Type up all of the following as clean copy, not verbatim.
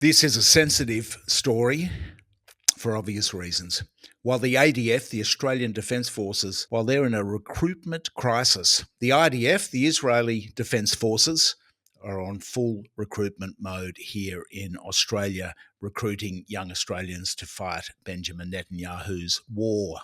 This is a sensitive story for obvious reasons. While the ADF, the Australian Defence Forces, while they're in a recruitment crisis, the IDF, the Israeli Defence Forces, are on full recruitment mode here in Australia, recruiting young Australians to fight Benjamin Netanyahu's war.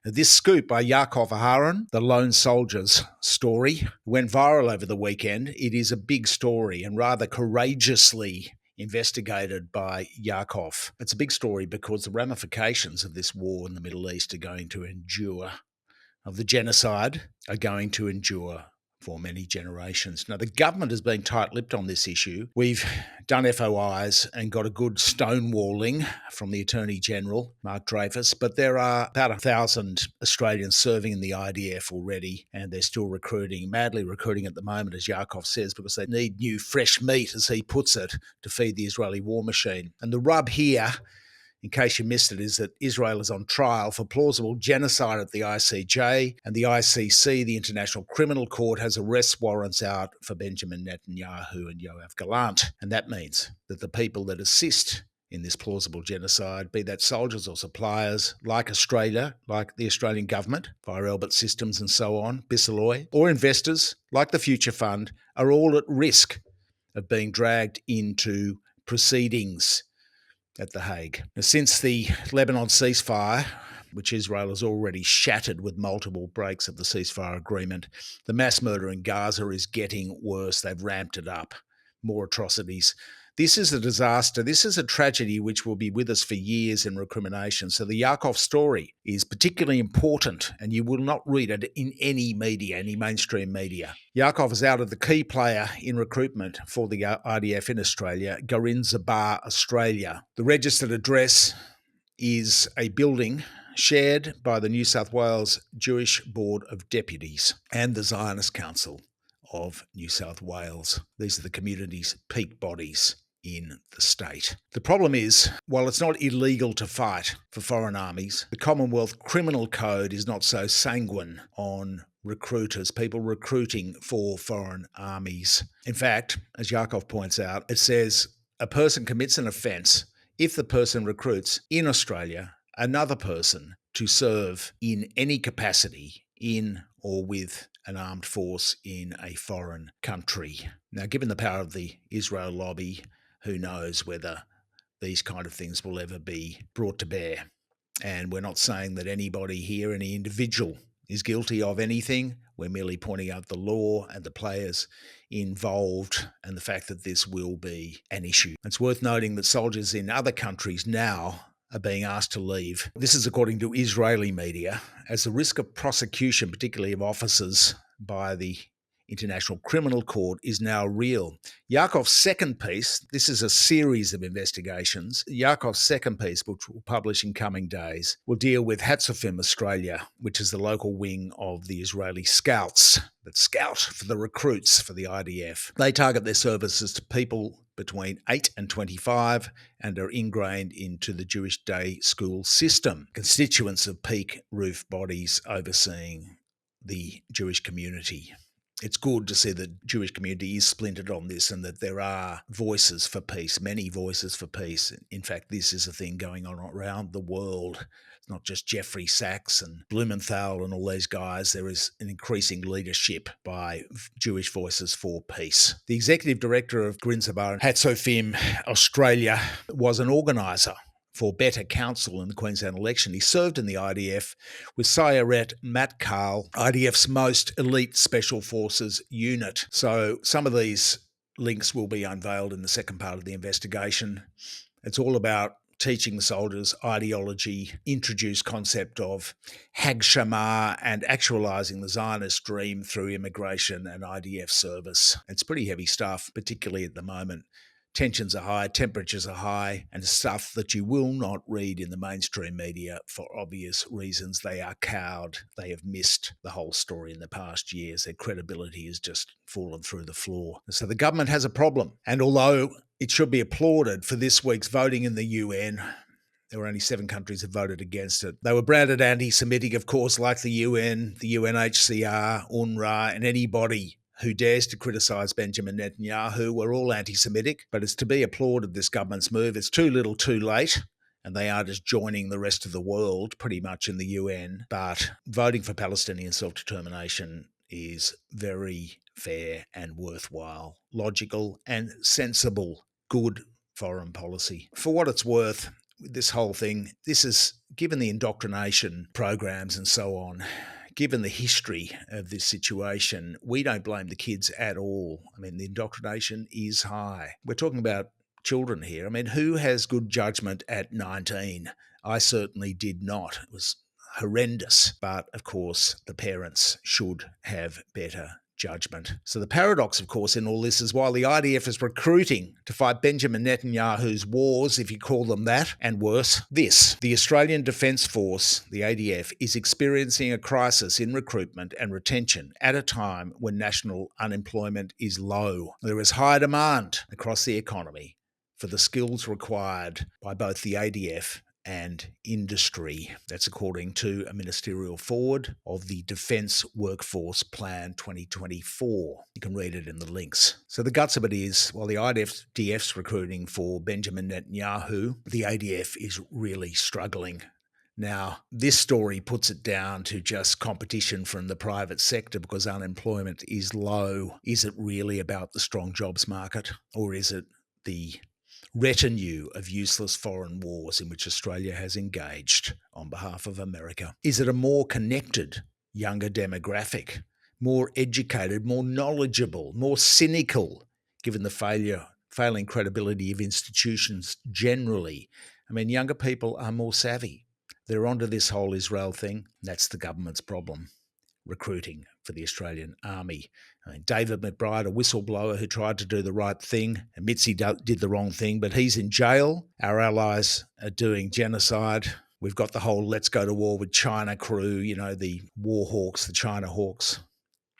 This scoop by Yaakov Aharon, the Lone Soldier's story, went viral over the weekend. It is a big story and rather courageously investigated by Yaakov. It's a big story because the ramifications of this war in the Middle East are going to endure, of the genocide, are going to endure for many generations. Now, the government has been tight-lipped on this issue. We've done FOIs and got a good stonewalling from the Attorney-General, Mark Dreyfus, but there are about 1,000 Australians serving in the IDF already, and they're still recruiting, madly recruiting at the moment, as Yaakov says, because they need new fresh meat, as he puts it, to feed the Israeli war machine. And the rub here, in case you missed it, is that Israel is on trial for plausible genocide at the ICJ, and the ICC, the International Criminal Court, has arrest warrants out for Benjamin Netanyahu and Yoav Gallant. And that means that the people that assist in this plausible genocide, be that soldiers or suppliers like Australia, like the Australian government, via Elbit Systems and so on, Bisalloy, or investors like the Future Fund, are all at risk of being dragged into proceedings at The Hague. Now, since the Lebanon ceasefire, which Israel has already shattered with multiple breaks of the ceasefire agreement, the mass murder in Gaza is getting worse. They've ramped it up. More atrocities. This is a disaster. This is a tragedy which will be with us for years in recrimination. So the Yaakov story is particularly important, and you will not read it in any media, any mainstream media. Yaakov is out of the key player in recruitment for the IDF in Australia, Garin Zabar, Australia. The registered address is a building shared by the New South Wales Jewish Board of Deputies and the Zionist Council of New South Wales. These are the community's peak bodies in the state. The problem is, while it's not illegal to fight for foreign armies, the Commonwealth Criminal Code is not so sanguine on recruiters, people recruiting for foreign armies. In fact, as Yaakov points out, it says a person commits an offence if the person recruits in Australia another person to serve in any capacity in or with an armed force in a foreign country. Now, given the power of the Israel lobby, who knows whether these kind of things will ever be brought to bear. And we're not saying that anybody here, any individual, is guilty of anything. We're merely pointing out the law and the players involved and the fact that this will be an issue. It's worth noting that soldiers in other countries now are being asked to leave. This is according to Israeli media, as the risk of prosecution, particularly of officers by the International Criminal Court, is now real. Yaakov's second piece, this is a series of investigations. Yaakov's second piece, which we'll publish in coming days, will deal with Hatzofim Australia, which is the local wing of the Israeli Scouts that scout for the recruits for the IDF. They target their services to people between 8 and 25 and are ingrained into the Jewish day school system, constituents of peak roof bodies overseeing the Jewish community. It's good to see the Jewish community is splintered on this and that there are voices for peace, many voices for peace. In fact, this is a thing going on around the world. It's not just Jeffrey Sachs and Blumenthal and all these guys. There is an increasing leadership by Jewish voices for peace. The executive director of Garin Zabar Hatzofim Australia was an organiser for Better Council in the Queensland election. He served in the IDF with Sayeret Matkal, IDF's most elite special forces unit. So some of these links will be unveiled in the second part of the investigation. It's all about teaching the soldiers ideology, introduce concept of Hagshama and actualising the Zionist dream through immigration and IDF service. It's pretty heavy stuff, particularly at the moment. Tensions are high, temperatures are high, and stuff that you will not read in the mainstream media for obvious reasons. They are cowed. They have missed the whole story in the past years. Their credibility has just fallen through the floor. So the government has a problem. And although it should be applauded for this week's voting in the UN, there were only 7 countries that voted against it. They were branded anti-Semitic, of course, like the UN, the UNHCR, UNRWA, and anybody who dares to criticise Benjamin Netanyahu. We're all anti-Semitic, but it's to be applauded, this government's move. It's too little too late, and they are just joining the rest of the world pretty much in the UN. But voting for Palestinian self-determination is very fair and worthwhile, logical and sensible, good foreign policy. For what it's worth, this whole thing, this is, given the indoctrination programs and so on, given the history of this situation, we don't blame the kids at all. I mean, the indoctrination is high. We're talking about children here. I mean, who has good judgment at 19? I certainly did not. It was horrendous. But of course, the parents should have better judgment. So the paradox, of course, in all this is while the IDF is recruiting to fight Benjamin Netanyahu's wars, if you call them that, and worse, the Australian Defence Force, the ADF, is experiencing a crisis in recruitment and retention at a time when national unemployment is low. There is high demand across the economy for the skills required by both the ADF and industry. That's according to a ministerial forward of the Defence Workforce Plan 2024. You can read it in the links. So the guts of it is, while the IDF's recruiting for Benjamin Netanyahu, the ADF is really struggling. Now, this story puts it down to just competition from the private sector because unemployment is low. Is it really about the strong jobs market, or is it the retinue of useless foreign wars in which Australia has engaged on behalf of America? Is it a more connected, younger demographic, more educated, more knowledgeable, more cynical, given the failing credibility of institutions generally? I mean, younger people are more savvy. They're onto this whole Israel thing. That's the government's problem. Recruiting for the Australian Army. I mean, David McBride, a whistleblower who tried to do the right thing, admits he did the wrong thing, but he's in jail. Our allies are doing genocide. We've got the whole let's go to war with China crew, the war hawks, the China hawks.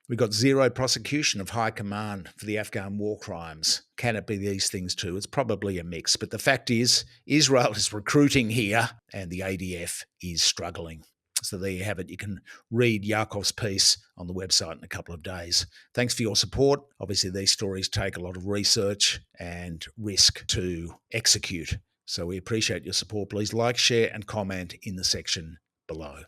We've got zero prosecution of high command for the Afghan war crimes. Can it be these things too? It's probably a mix. But the fact is, Israel is recruiting here and the ADF is struggling. So there you have it. You can read Yaakov's piece on the website in a couple of days. Thanks for your support. Obviously, these stories take a lot of research and risk to execute. So we appreciate your support. Please like, share, and comment in the section below.